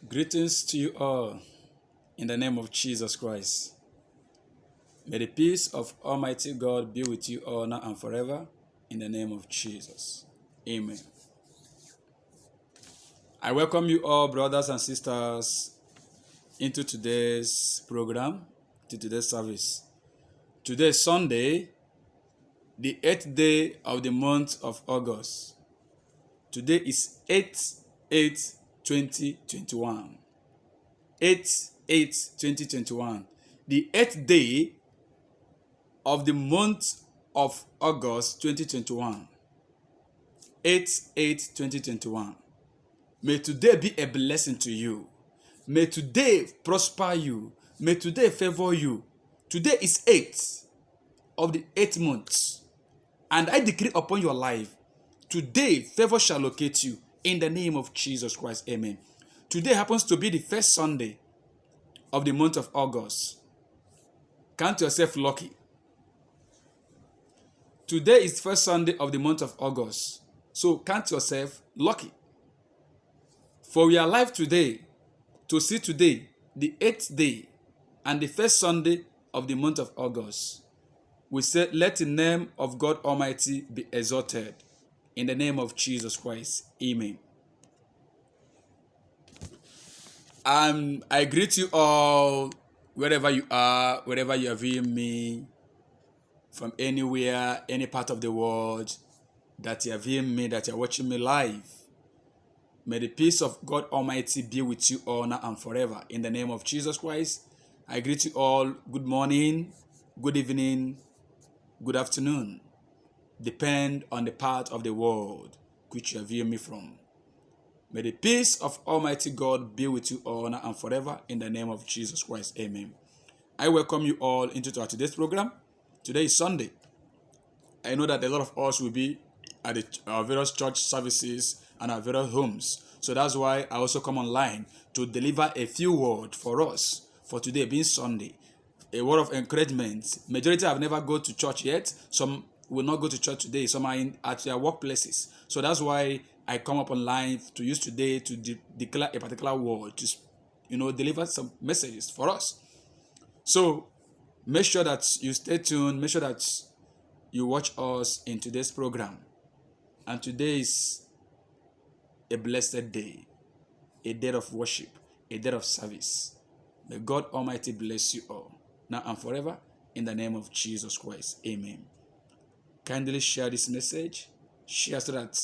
Greetings to you all in the name of Jesus Christ. May the peace of Almighty God be with you all now and forever in the name of Jesus. Amen. I welcome you all, brothers and sisters, into today's program, to today's service. Today is Sunday, the 8th day of the month of August. Today is 8/8/2021. 8/8/2021. The 8th day of the month of August 2021. 8/8/2021. May today be a blessing to you. May today prosper you. May today favor you. Today is 8th of the 8th month. And I decree upon your life, today favor shall locate you in the name of Jesus Christ. Amen. Today happens to be the first Sunday of the month of August. Count yourself lucky. Today is the first Sunday of the month of August. So count yourself lucky. For we are alive today to see today, the 8th day and the first Sunday of the month of August. We say, let the name of God Almighty be exalted in the name of Jesus Christ. Amen. I greet you all wherever you are viewing me, from anywhere, any part of the world that you are viewing me, that you are watching me live. May the peace of God Almighty be with you all now and forever in the name of Jesus Christ. I greet you all. Good morning, good evening, good afternoon. Depend on the part of the world which you are viewing me from. May the peace of Almighty God be with you all now and forever in the name of Jesus Christ. Amen. I welcome you all into today's program. Today is Sunday. I know that a lot of us will be at our various church services and our various homes. So that's why I also come online to deliver a few words for us for today being Sunday. A word of encouragement. Majority have never go to church yet. Some will not go to church today. Some are at their workplaces. So that's why I come up online to use today to declare a particular word, to deliver some messages for us. So make sure that you stay tuned. Make sure that you watch us in today's program. And today is a blessed day, a day of worship, a day of service. May God Almighty bless you all, now and forever, in the name of Jesus Christ. Amen. Kindly share this message. Share so that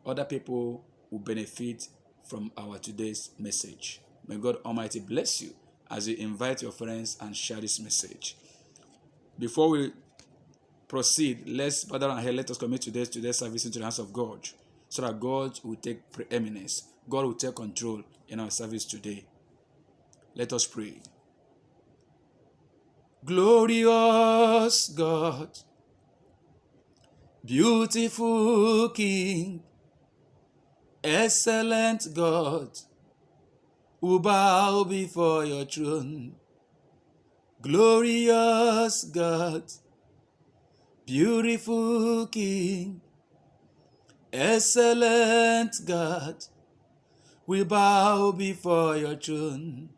other people will benefit from our today's message. May God Almighty bless you as you invite your friends and share this message. Before we proceed, brother and let us commit today's service into the hands of God, so that God will take preeminence. God will take control in our service today. Let us pray. Glorious God, beautiful King, excellent God, who bow before your throne. Glorious God, beautiful King, excellent God, we bow before your throne.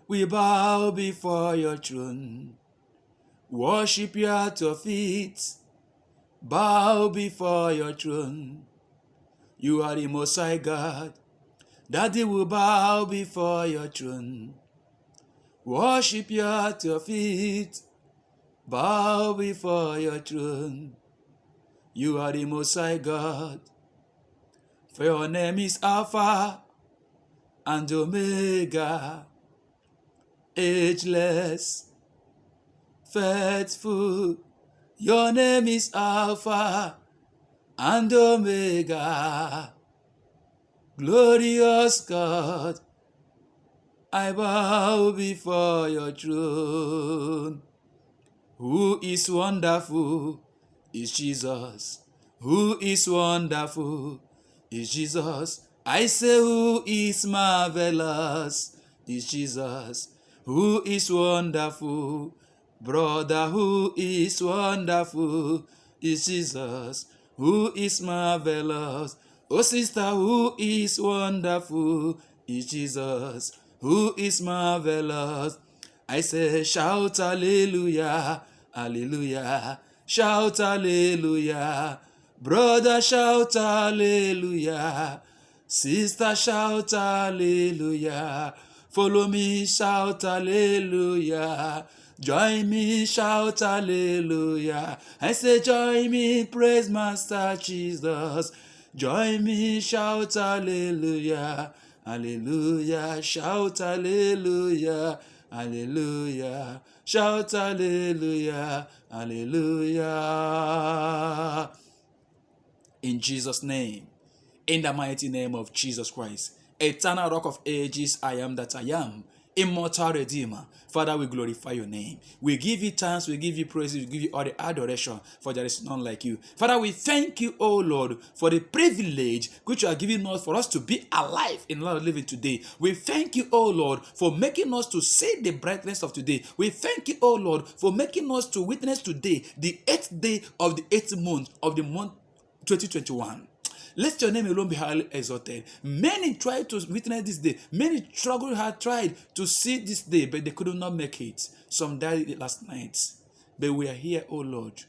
We bow before your throne. Worship you at your feet. Bow before your throne. You are the Most High God. Daddy will bow before your throne. Worship you at your feet. Bow before your throne. You are the Most High God. For your name is Alpha and Omega. Ageless, faithful. Your name is Alpha and Omega. Glorious God, I bow before your throne. Who is wonderful is Jesus. Who is wonderful is Jesus. I say, who is marvelous is Jesus. Who is wonderful, brother, who is wonderful is Jesus. Who is marvelous, oh sister, who is wonderful is Jesus, who is marvelous. I say, shout hallelujah, hallelujah, shout hallelujah. Brother, shout hallelujah. Sister, shout hallelujah. Follow me, shout hallelujah. Join me, shout hallelujah. I say, join me, praise Master Jesus. Join me, shout hallelujah. Hallelujah, shout hallelujah. Hallelujah, shout hallelujah. Hallelujah. In Jesus' name, in the mighty name of Jesus Christ, eternal rock of ages, I am that I am, immortal Redeemer. Father, we glorify your name. We give you thanks, we give you praise, we give you all the adoration, for there is none like you. Father, we thank you, O Lord, for the privilege which you are giving us for us to be alive in life living today. We thank you, O Lord, for making us to see the brightness of today. We thank you, O Lord, for making us to witness today, the 8th day of the 8th month of the month 2021. Let your name alone be highly exalted. Many tried to witness this day. Many struggled hard, tried to see this day, but they could not make it. Some died last night. But we are here, O Lord,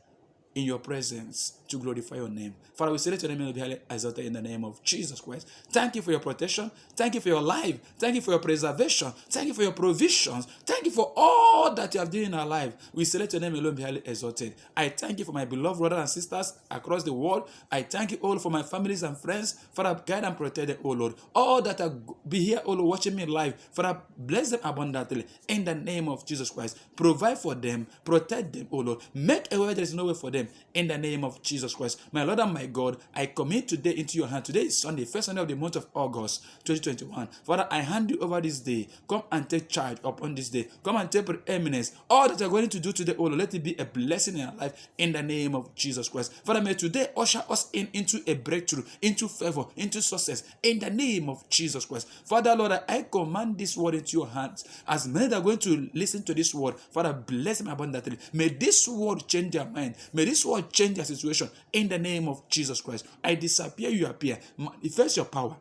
in your presence to glorify your name. Father, we say let your name be highly exalted in the name of Jesus Christ. Thank you for your protection. Thank you for your life. Thank you for your preservation. Thank you for your provisions. Thank you for all that you have done in our life. We say let your name alone be highly exalted. I thank you for my beloved brothers and sisters across the world. I thank you all for my families and friends. Father, guide and protect them, O Lord. All that are be here, O Lord, watching me live. Father, bless them abundantly in the name of Jesus Christ. Provide for them, protect them, O Lord. Make a way there is no way for them in the name of Jesus Christ. My Lord and my God, I commit today into your hand. Today is Sunday, first Sunday of the month of August 2021. Father, I hand you over this day. Come and take charge upon this day. Come and take preeminence. All that you're going to do today, oh Lord, let it be a blessing in our life in the name of Jesus Christ. Father, may today usher us into a breakthrough, into favor, into success in the name of Jesus Christ. Father, Lord, I command this word into your hands. As many that are going to listen to this word, Father, bless them abundantly. May this word change their mind. May this word change their situation in the name of Jesus Christ. I disappear, you appear. Manifest your power.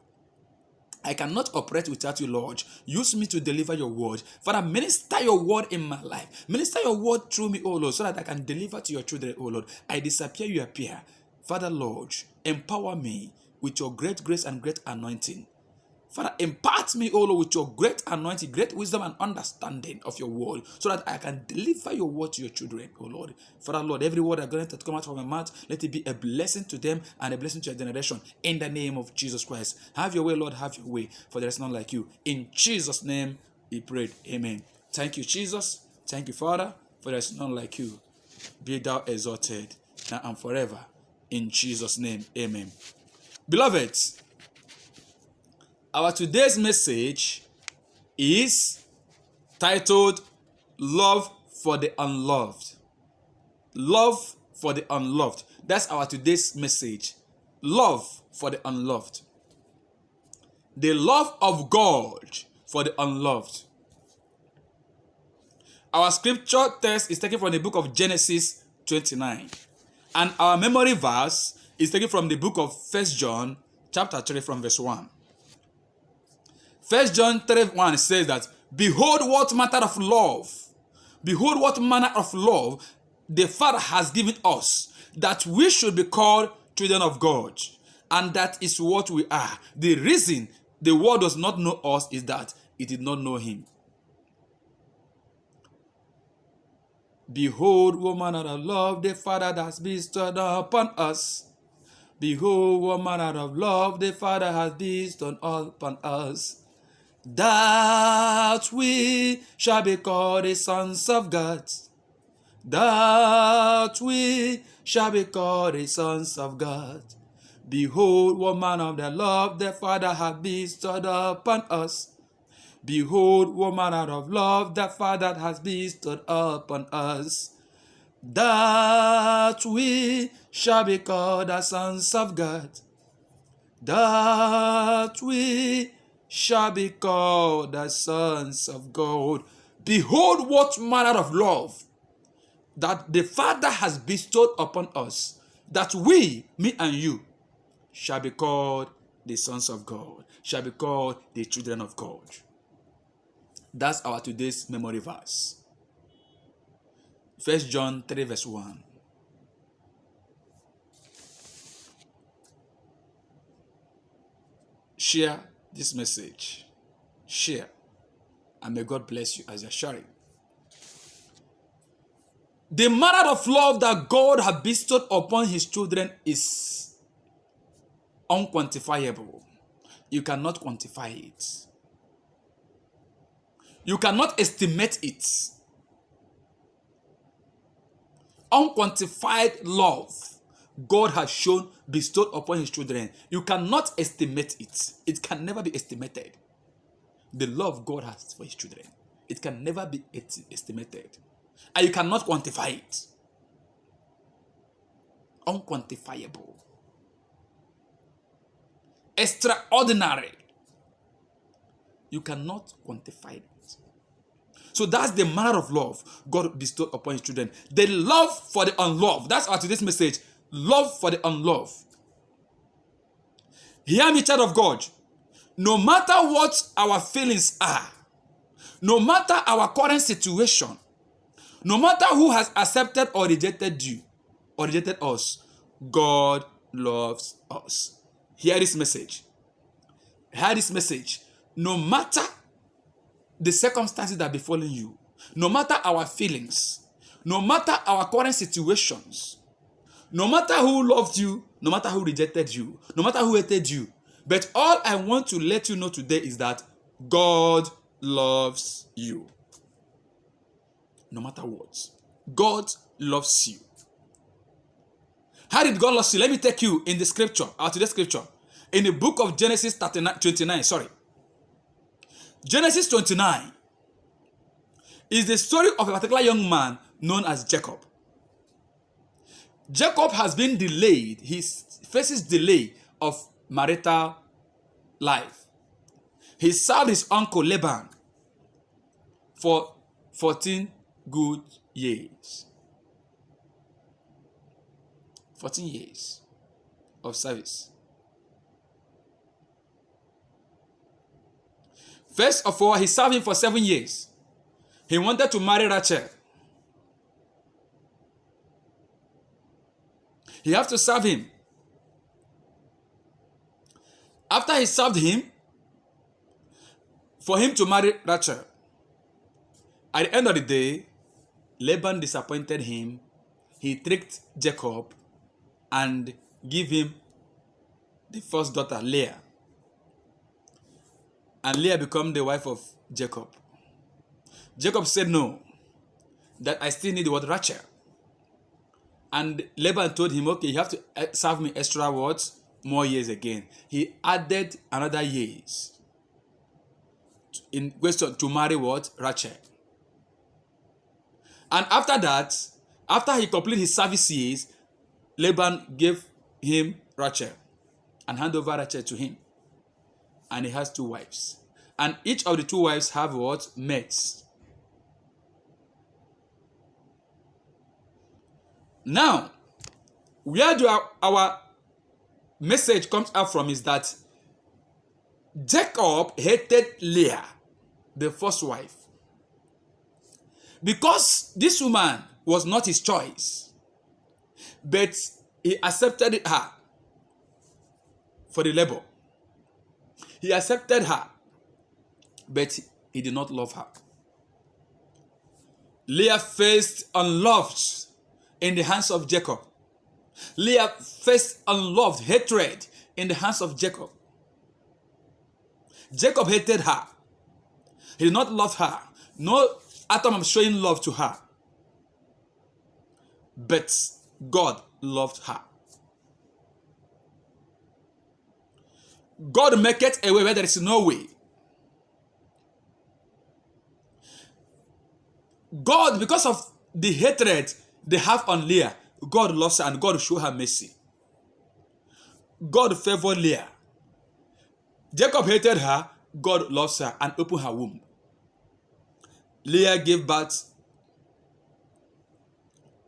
I cannot operate without you, Lord. Use me to deliver your word. Father, minister your word in my life. Minister your word through me, oh Lord, so that I can deliver to your children, oh Lord. I disappear, you appear. Father, Lord, empower me with your great grace and great anointing. Father, impart me, O Lord, with your great anointing, great wisdom and understanding of your word, so that I can deliver your word to your children, O Lord. Father, Lord, every word that's going to come out from my mouth, let it be a blessing to them and a blessing to your generation. In the name of Jesus Christ. Have your way, Lord, have your way, for there is none like you. In Jesus' name we prayed. Amen. Thank you, Jesus. Thank you, Father, for there is none like you. Be thou exalted now and forever. In Jesus' name, amen. Beloved, our today's message is titled Love for the Unloved. Love for the Unloved. That's our today's message. Love for the unloved. The love of God for the unloved. Our scripture text is taken from the book of Genesis 29. And our memory verse is taken from the book of 1 John chapter 3 from verse 1. 1 John 3:1 says that, behold what manner of love the Father has given us, that we should be called children of God. And that is what we are. The reason the world does not know us is that it did not know him. Behold what manner of love the Father has bestowed upon us. Behold what manner of love the Father has bestowed upon us, that we shall be called the sons of God. That we shall be called the sons of God. Behold what manner of the love the Father hath bestowed upon us. Behold what manner of love the Father has bestowed upon us, that we shall be called the sons of God. That we shall be called the sons of God. Behold what manner of love that the Father has bestowed upon us, that we, me and you, shall be called the sons of God, shall be called the children of God. That's our today's memory verse. 1 John 3 verse 1. Share this message. Share. And may God bless you as you're sharing. The manner of love that God has bestowed upon his children is unquantifiable. You cannot quantify it. You cannot estimate it. Unquantified love God has shown, bestowed upon his children. You cannot estimate it. It can never be estimated. The love God has for his children. It can never be estimated. And you cannot quantify it. Unquantifiable. Extraordinary. You cannot quantify it. So that's the manner of love God bestowed upon his children. The love for the unloved. That's our today's message. Love for the unloved. Hear me, child of God. No matter what our feelings are, no matter our current situation, no matter who has accepted or rejected you or rejected us, God loves us. Hear this message. Hear this message. No matter the circumstances that are befalling you, no matter our feelings, no matter our current situations, no matter who loved you, no matter who rejected you, no matter who hated you, but all I want to let you know today is that God loves you. No matter what, God loves you. How did God love you? Let me take you in the scripture, today's scripture, in the book of Genesis 29. Genesis 29 is the story of a particular young man known as Jacob. Jacob has been delayed. He faces delay of marital life. He served his uncle Laban for 14 good years. 14 years of service. First of all, he served him for 7 years. He wanted to marry Rachel. He had to serve him. After he served him, for him to marry Rachel, at the end of the day, Laban disappointed him. He tricked Jacob and gave him the first daughter, Leah. And Leah became the wife of Jacob. Jacob said no, that I still need the word Rachel. And Laban told him, okay, you have to serve me extra words, more years again. He added another years in question to marry what? Rachel. And after that, after he completed his service years, Laban gave him Rachel and handed over Rachel to him. And he has 2 wives. And each of the 2 wives have what? Mates. Now, where do our message comes out from is that Jacob hated Leah, the first wife, because this woman was not his choice, but he accepted her for the labor. He accepted her, but he did not love her. Leah faced unloved in the hands of Jacob. Leah faced unloved hatred in the hands of Jacob. Jacob hated her. He did not love her. No atom of showing love to her. But God loved her. God maketh a way where there is no way. God, because of the hatred they have on Leah, God loves her and God show her mercy. God favored Leah. Jacob hated her, God loves her and opened her womb. Leah gave birth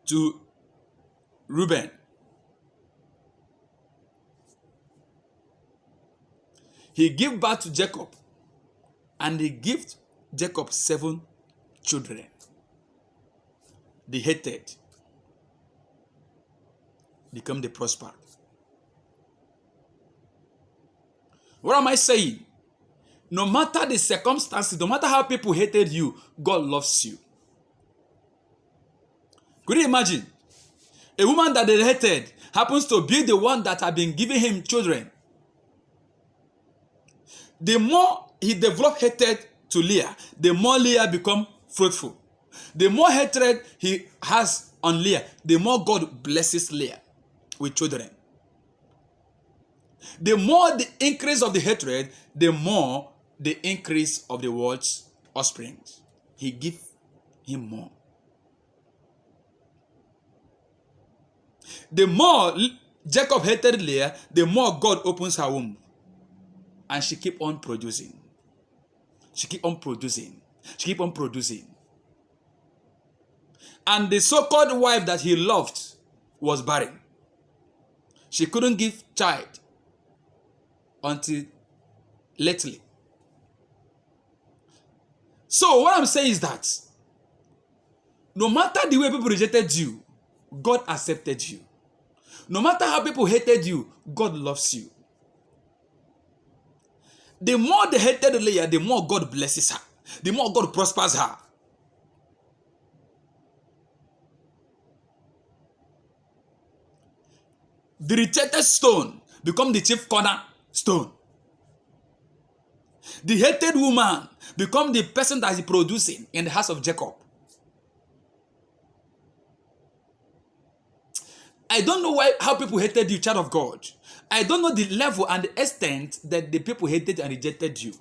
to Reuben. he gave birth to Jacob, and he gave Jacob 7 children. The hated become the prospered. What am I saying? No matter the circumstances, no matter how people hated you, God loves you. Could you imagine? A woman that they hated happens to be the one that had been giving him children. The more he developed hatred to Leah, the more Leah become fruitful. The more hatred he has on Leah, the more God blesses Leah with children. The more the increase of the hatred, the more the increase of the world's offspring. He gives him more. The more Jacob hated Leah, the more God opens her womb. And she keep on producing. She keep on producing. She keep on producing. And the so-called wife that he loved was barren. She couldn't give child until lately. So what I'm saying is that no matter the way people rejected you, God accepted you. No matter how people hated you, God loves you. The more they hated Leah, the more God blesses her. The more God prospers her. The rejected stone become the chief cornerstone. The hated woman become the person that is producing in the house of Jacob. I don't know how people hated you, child of God. I don't know the level and the extent that the people hated and rejected you.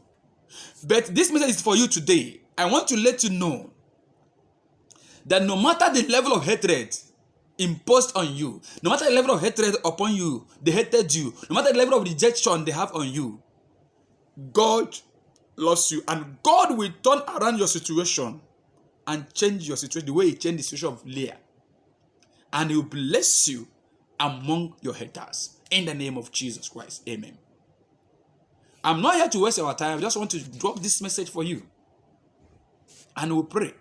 But this message is for you today. I want to let you know that no matter the level of hatred imposed on you, no matter the level of hatred upon you, they hated you, no matter the level of rejection they have on you, God loves you, and God will turn around your situation and change your situation the way He changed the situation of Leah. And He will bless you among your haters. In the name of Jesus Christ. Amen. I'm not here to waste our time. I just want to drop this message for you. And we'll pray.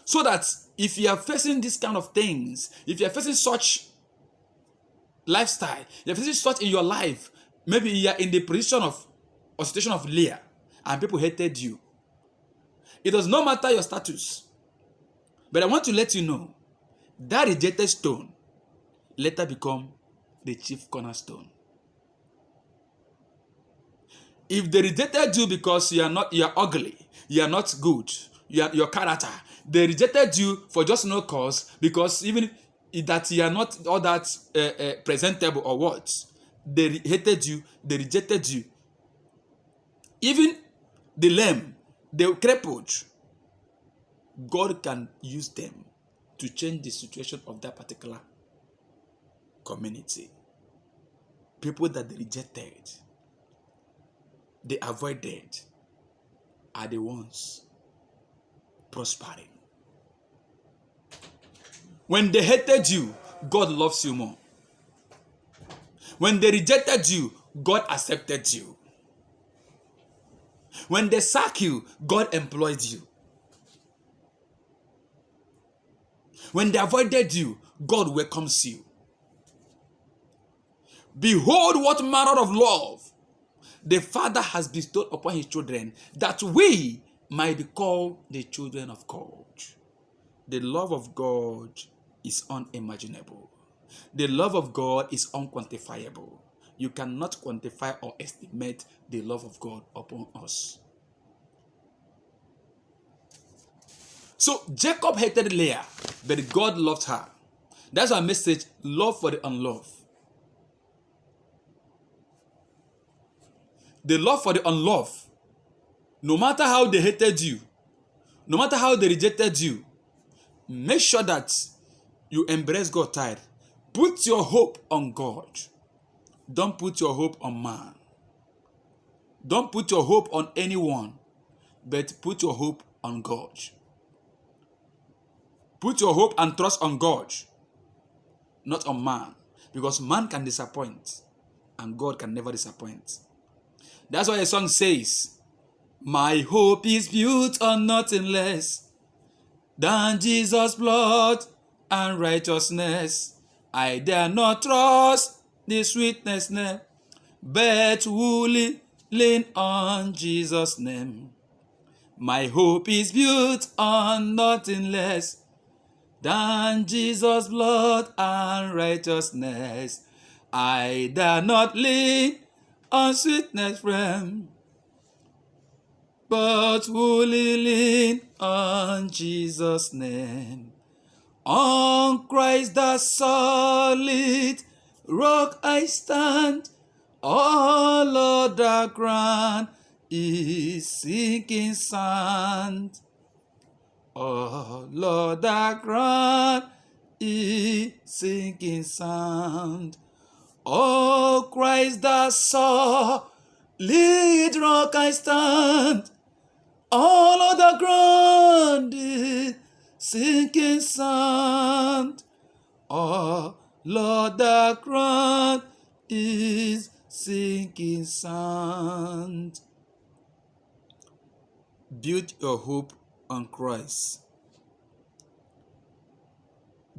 So that if you are facing these kind of things, if you are facing such lifestyle, you are facing such in your life, maybe you are in the position of or situation of Leah, and people hated you. It does not matter your status. But I want to let you know, that rejected stone later become the chief cornerstone. If they rejected you because you are ugly, you are not good, your character, they rejected you for just no cause, because even that you are not all that presentable or what, they hated you, they rejected you. Even the lame, the crippled, God can use them to change the situation of that particular community. People that they rejected, they avoided, are the ones prospering. When they hated you, God loves you more. When they rejected you, God accepted you. When they sack you, God employed you. When they avoided you, God welcomes you. Behold, what manner of love the Father has bestowed upon His children, that we might be called the children of God. The love of God is unimaginable. The love of God is unquantifiable. You cannot quantify or estimate the love of God upon us. So Jacob hated Leah, but God loved her. That's our message, love for the unloved. The love for the unloved, no matter how they hated you, no matter how they rejected you, make sure that you embrace God tight. Put your hope on God. Don't put your hope on man. Don't put your hope on anyone, but put your hope on God. Put your hope and trust on God, not on man, because man can disappoint and God can never disappoint. That's why the song says, my hope is built on nothing less than Jesus' blood and righteousness. I dare not trust the sweetness name, but wholly lean on Jesus' name. My hope is built on nothing less than Jesus' blood and righteousness. I dare not lean on sweetness frame, but wholly lean on Jesus' name. On Christ the solid rock I stand, all other ground is sinking sand. All other ground is sinking sand. Oh, Christ the solid rock I stand, all other ground is sinking sand. Oh, Lord, the ground is sinking sand. Build your hope on Christ.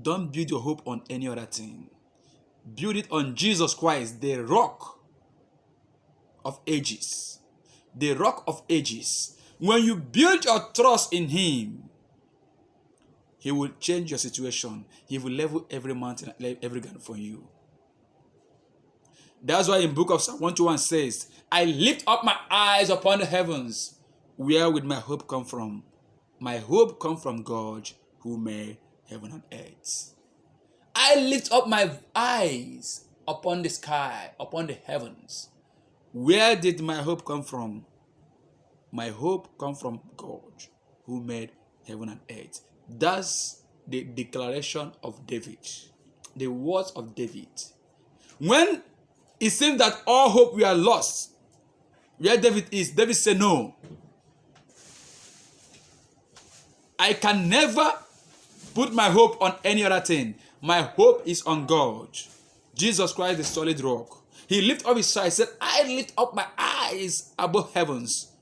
Don't build your hope on any other thing. Build it on Jesus Christ, the rock of ages. The rock of ages. When you build your trust in Him, He will change your situation. He will level every mountain, every ground for you. That's why in book of Psalm 121 says, I lift up my eyes upon the heavens. Where would my hope come from? My hope comes from God who made heaven and earth. I lift up my eyes upon the sky, upon the heavens. Where did my hope come from? My hope comes from God who made heaven and earth. That's the declaration of David, the words of David. When it seems that all hope we are lost, where David is, David said, no, I can never put my hope on any other thing. My hope is on God. Jesus Christ, the solid rock. He lifted up his eyes, said, I lift up my eyes above heavens.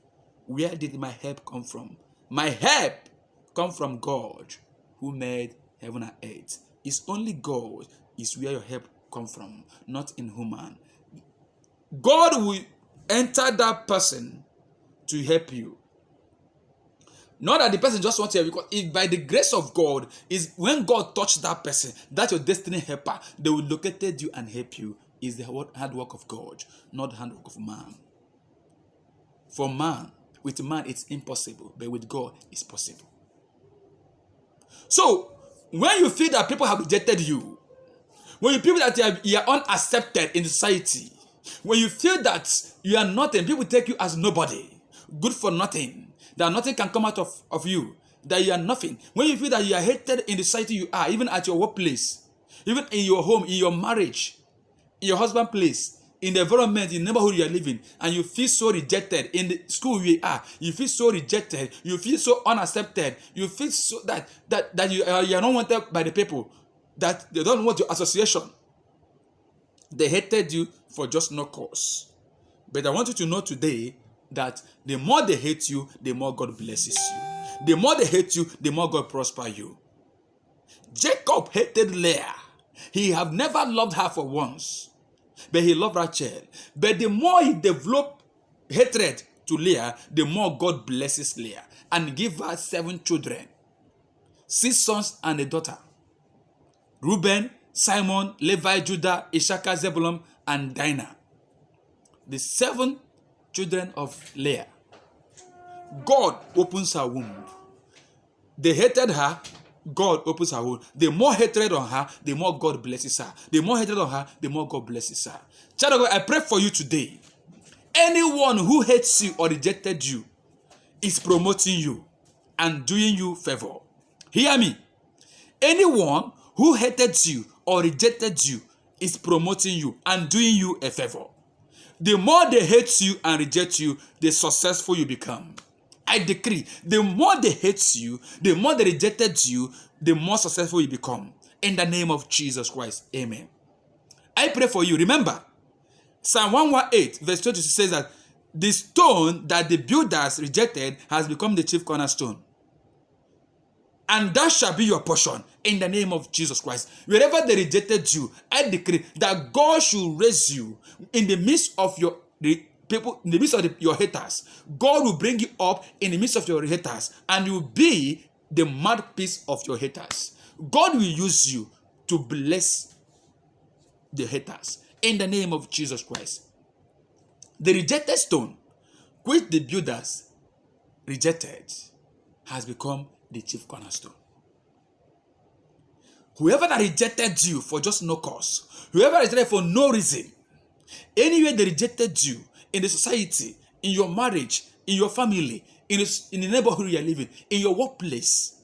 Where did my help come from? My help comes from God who made heaven and earth. It's only God is where your help comes from, not in human. God will enter that person to help you. Not that the person just wants to help, because if by the grace of God, is when God touched that person, that's your destiny helper, they will locate you and help you. Is the hard work of God, not the handwork of man. For man, with man it's impossible, but with God it's possible. So, when you feel that people have rejected you, when you feel that you are unaccepted in society, when you feel that you are nothing, people take you as nobody, good for nothing, that nothing can come out of you, that you are nothing. When you feel that you are hated in the society you are, even at your workplace, even in your home, in your marriage, in your husband's place, in the environment, in the neighborhood you are living, and you feel so rejected in the school you are, you feel so rejected, you feel so unaccepted, you feel so that you are not wanted by the people, that they don't want your association. They hated you for just no cause. But I want you to know today that the more they hate you, the more God blesses you. The more they hate you, the more God prosper you. Jacob hated Leah. He have never loved her for once, but he loved Rachel. But the more he developed hatred to Leah, the more God blesses Leah and give her 7 children, 6 sons and a daughter. Reuben, Simon, Levi, Judah, Issachar, Zebulun, and Dinah. The 7 children of Leah. God opens her womb. They hated her. God opens her womb. The more hatred on her, the more God blesses her. The more hatred on her, the more God blesses her. Child of God, I pray for you today. Anyone who hates you or rejected you is promoting you and doing you favor. Hear me. Anyone who hated you or rejected you is promoting you and doing you a favor. The more they hate you and reject you, the successful you become. I decree, the more they hate you, the more they rejected you, the more successful you become. In the name of Jesus Christ, amen. I pray for you. Remember, Psalm 118 verse 20 says that The stone that the builders rejected has become the chief cornerstone. And that shall be your portion in the name of Jesus Christ. Wherever they rejected you, I decree that God should raise you in the midst of your people, in the midst of your haters. God will bring you up in the midst of your haters, and you will be the mouthpiece of your haters. God will use you to bless the haters in the name of Jesus Christ. The rejected stone, which the builders rejected, has become the chief cornerstone. Whoever that rejected you for just no cause, whoever rejected for no reason, anywhere they rejected you in the society, in your marriage, in your family, in the neighborhood you are living, in your workplace,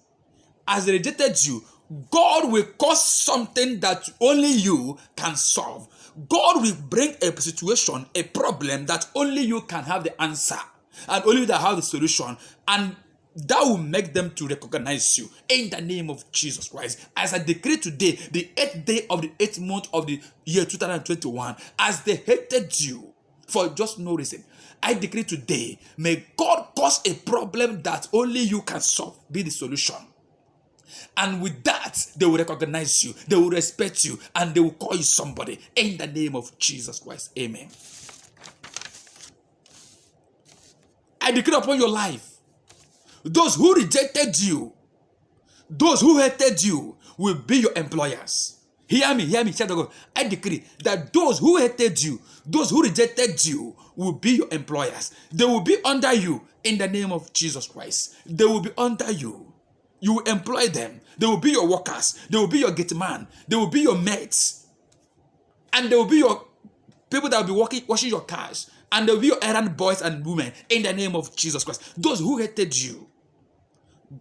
as they rejected you, God will cause something that only you can solve. God will bring a situation, a problem that only you can have the answer, and only you that have the solution, and that will make them to recognize you in the name of Jesus Christ. As I decree today, the 8th day of the 8th month of the year 2021, as they hated you for just no reason, I decree today, may God cause a problem that only you can solve, be the solution. And with that, they will recognize you, they will respect you, and they will call you somebody in the name of Jesus Christ. Amen. I decree upon your life, those who rejected you, those who hated you, will be your employers. Hear me, child of God. I decree that those who hated you, those who rejected you, will be your employers. They will be under you in the name of Jesus Christ. They will be under you. You will employ them. They will be your workers. They will be your gate man. They will be your mates. And they will be your people that will be washing your cars. And they will be your errand boys and women in the name of Jesus Christ. Those who hated you,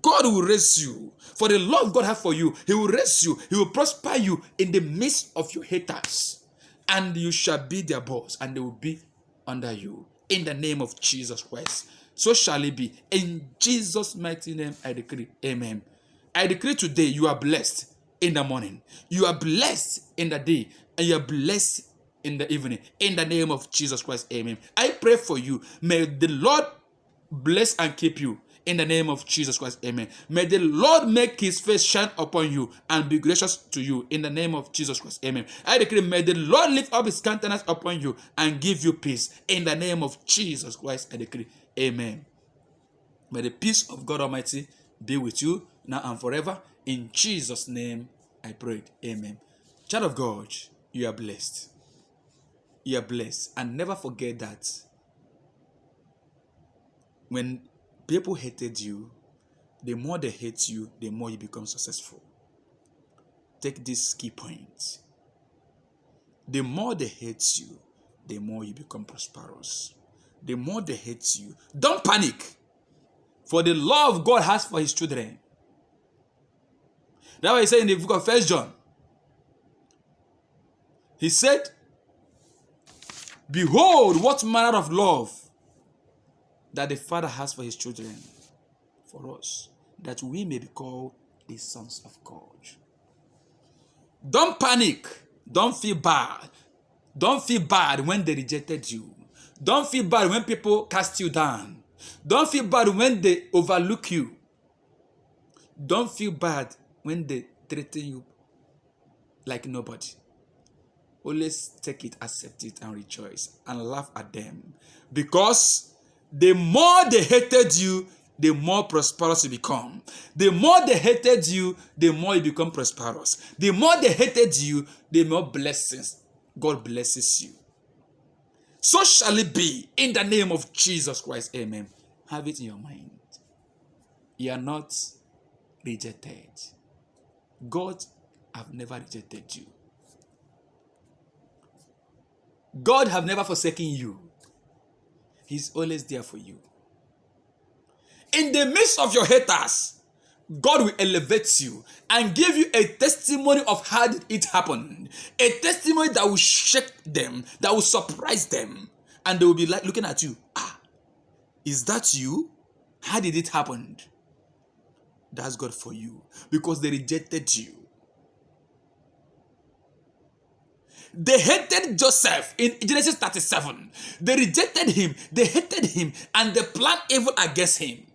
God will raise you. For the love God has for you, He will raise you. He will prosper you in the midst of your haters. And you shall be their boss, and they will be under you. In the name of Jesus Christ. So shall it be. In Jesus' mighty name, I decree. Amen. I decree today, you are blessed in the morning. You are blessed in the day. And you are blessed in the evening. In the name of Jesus Christ. Amen. I pray for you. May the Lord bless and keep you. In the name of Jesus Christ, amen. May the Lord make His face shine upon you and be gracious to you. In the name of Jesus Christ, amen. I decree, may the Lord lift up His countenance upon you and give you peace. In the name of Jesus Christ, I decree, amen. May the peace of God Almighty be with you now and forever. In Jesus' name, I prayed, amen. Child of God, you are blessed. You are blessed. And never forget that when people hated you, the more they hate you, the more you become successful. Take this key point. The more they hate you, the more you become prosperous. The more they hate you, don't panic. For the love God has for His children. That's why He said in the book of 1 John, He said, behold, what manner of love that the Father has for His children, for us, that we may be called the sons of God. Don't panic. Don't feel bad. Don't feel bad when they rejected you. Don't feel bad when people cast you down. Don't feel bad when they overlook you. Don't feel bad when they threaten you like nobody. Always take it, accept it, and rejoice and laugh at them. Because the more they hated you, the more prosperous you become. The more they hated you, the more you become prosperous. The more they hated you, the more blessings God blesses you. So shall it be in the name of Jesus Christ. Amen. Have it in your mind. You are not rejected. God have never rejected you. God have never forsaken you. He's always there for you. In the midst of your haters, God will elevate you and give you a testimony of how did it happen. A testimony that will shake them, that will surprise them. And they will be like looking at you. Is that you? How did it happen? That's God for you. Because they rejected you. They hated Joseph in Genesis 37. They rejected him, they hated him, and they planned evil against him.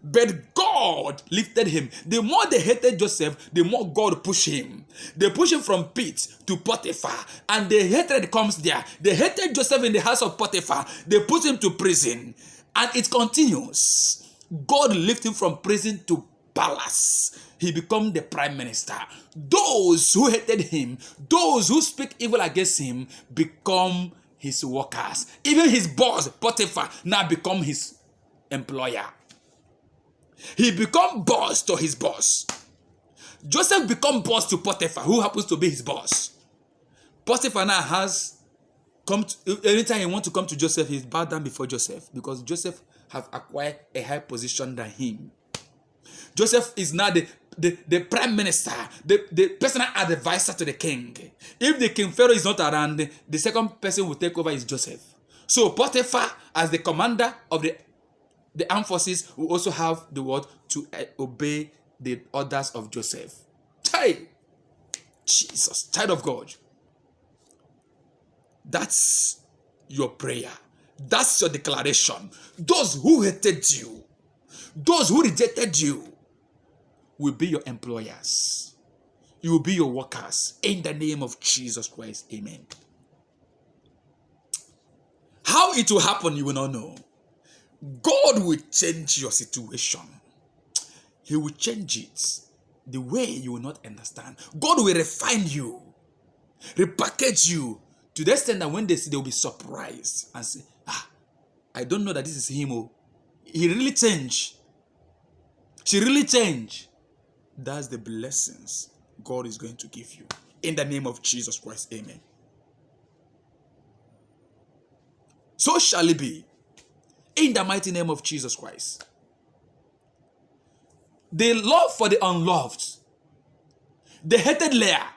But God lifted him. The more they hated Joseph, the more God pushed him. They pushed him from pit to Potiphar, and the hatred comes there. They hated Joseph in the house of Potiphar. They put him to prison, and it continues. God lifted him from prison to palace. He became the prime minister. Those who hated him, those who speak evil against him, become his workers. Even his boss, Potiphar, now become his employer. He become boss to his boss. Joseph become boss to Potiphar, who happens to be his boss. Potiphar now has come to, anytime he wants to come to Joseph, he's bowed down before Joseph, because Joseph have acquired a high position than him. Joseph is now the prime minister, the personal advisor to the king. If the king Pharaoh is not around, the second person who will take over is Joseph. So Potiphar, as the commander of the armed forces, will also have the word to obey the orders of Joseph. Hey, Jesus, child of God. That's your prayer. That's your declaration. Those who hated you, those who rejected you, will be your employers. You will be your workers. In the name of Jesus Christ, amen. How it will happen, you will not know. God will change your situation. He will change it the way you will not understand. God will refine you, repackage you, to the extent that when they see, they will be surprised and say, I don't know that this is him. Oh, he really changed. She really changed. That's the blessings God is going to give you. In the name of Jesus Christ, amen. So shall it be. In the mighty name of Jesus Christ. They love for the unloved. They hated Leah,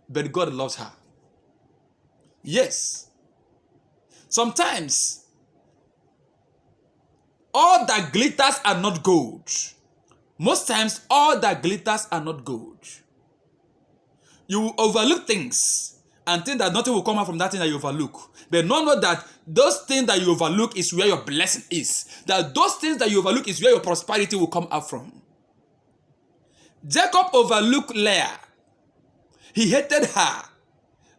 but God loves her. Yes. Sometimes, all that glitters are not gold. Most times, all that glitters are not gold. You will overlook things and think that nothing will come out from that thing that you overlook. But know that those things that you overlook is where your blessing is. That those things that you overlook is where your prosperity will come out from. Jacob overlooked Leah. He hated her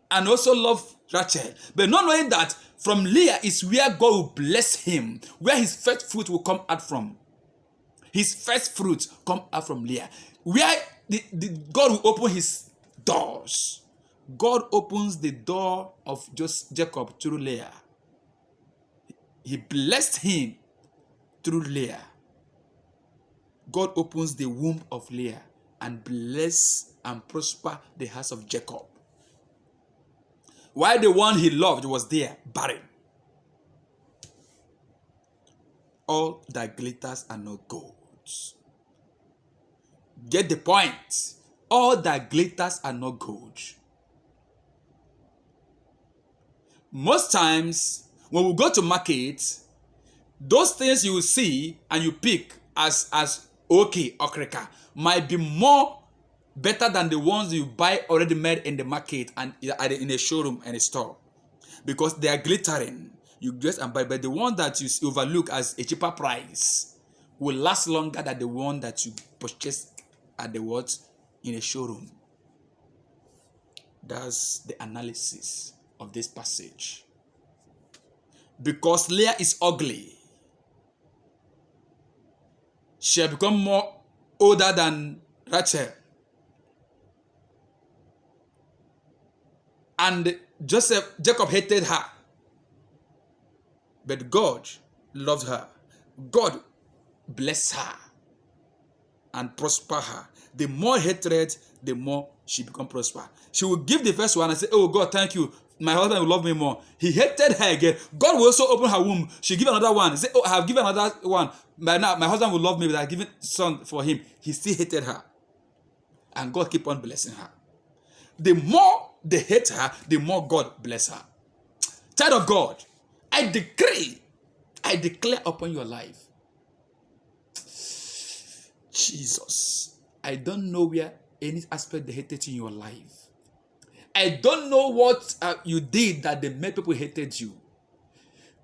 and also loved Rachel. But not knowing that from Leah is where God will bless him, where his first fruit will come out from. His first fruit come out from Leah. Where God will open his doors. God opens the door of just Jacob through Leah. He blessed him through Leah. God opens the womb of Leah and bless and prosper the house of Jacob. While the one he loved was there, barren. All that glitters are not gold. Get the point. All that glitters are not gold. Most times, when we go to market, those things you will see and you pick as okay, okreka, might be more better than the ones you buy already made in the market and in a showroom and a store. Because they are glittering. You just and buy, but the one that you overlook as a cheaper price will last longer than the one that you purchase at the what in a showroom. That's the analysis of this passage. Because Leah is ugly, she had become more older than Rachel. And Jacob hated her. But God loved her. God blessed her and prosper her. The more hatred, the more she become prosper. She will give the first one and say, oh God, thank you. My husband will love me more. He hated her again. God will also open her womb. She give another one. Say, oh, I have given another one. But now my husband will love me, but I have given son for him. He still hated her. And God keep on blessing her. The more they hate her, the more God bless her. Child of God, I declare upon your life. Jesus, I don't know where any aspect they hated in your life. I don't know what you did that they made people hated you.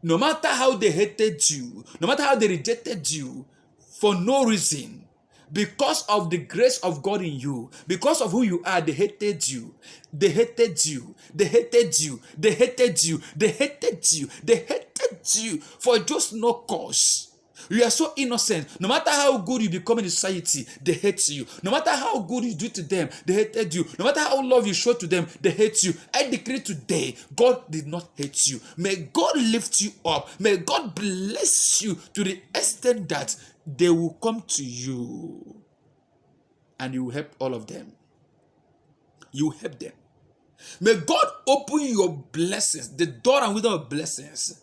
No matter how they hated you, no matter how they rejected you, for no reason, because of the grace of God in you, because of who you are, they hated you. They hated you. They hated you. They hated you. They hated you. They hated you for just no cause. You are so innocent. No matter how good you become in society, they hate you. No matter how good you do to them, they hated you. No matter how love you show to them, they hate you. I decree today, God did not hate you. May God lift you up. May God bless you to the extent that they will come to you and you will help all of them. You will help them. May God open your blessings, the door and wisdom of blessings,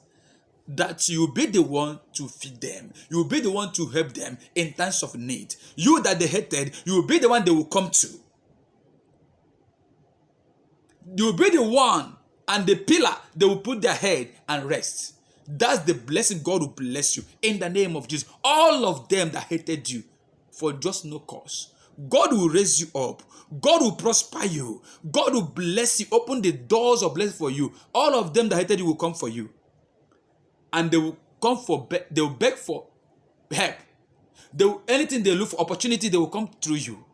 that you will be the one to feed them. You will be the one to help them in times of need. You that they hated, you will be the one they will come to. You will be the one and the pillar they will put their head and rest. That's the blessing God will bless you in the name of Jesus. All of them that hated you for just no cause, God will raise you up. God will prosper you. God will bless you, open the doors of blessing for you. All of them that hated you will come for you. And they will come they will beg for help. Anything they look for, opportunity, they will come through you.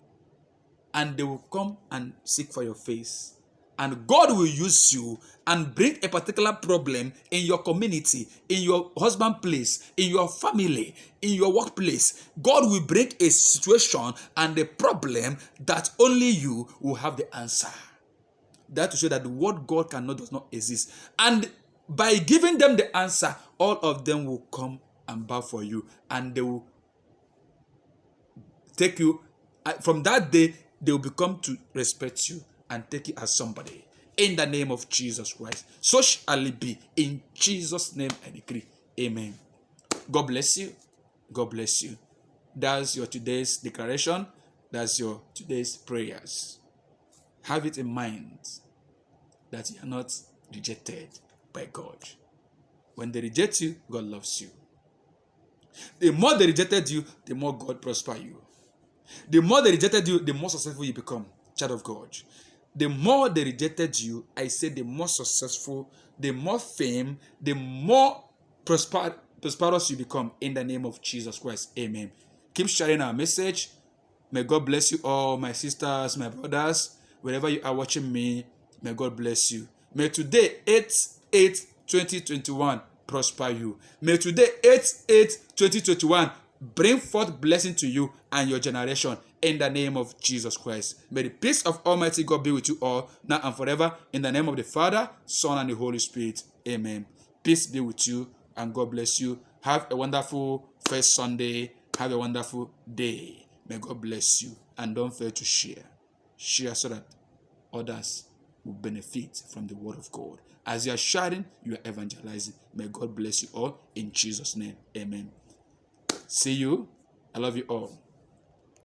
And they will come and seek for your face. And God will use you and bring a particular problem in your community, in your husband place, in your family, in your workplace. God will bring a situation and a problem that only you will have the answer. That to show that the word God cannot does not exist. And by giving them the answer, all of them will come and bow for you, and they will take you. From that day, they will become to respect you and take you as somebody. In the name of Jesus Christ. So shall it be. In Jesus' name I decree. Amen. God bless you. God bless you. That's your today's declaration. That's your today's prayers. Have it in mind that you are not rejected by God. When they reject you, God loves you. The more they rejected you, the more God prosper you. The more they rejected you, the more successful you become, child of God. The more they rejected you, I say the more successful, the more fame, the more prosperous you become in the name of Jesus Christ. Amen. Keep sharing our message. May God bless you all, my sisters, my brothers, wherever you are watching me. May God bless you. May today, 8/8/2021, prosper you. May today, 8/8/2021, bring forth blessing to you and your generation in the name of Jesus Christ. May the peace of Almighty God be with you all now and forever in the name of the Father, Son, and the Holy Spirit. Amen. Peace be with you and God bless you. Have a wonderful first Sunday. Have a wonderful day. May God bless you. And don't fail to share. Share so that others will benefit from the word of God. As you are sharing, you are evangelizing. May God bless you all in Jesus' name. Amen. See you. I love you all.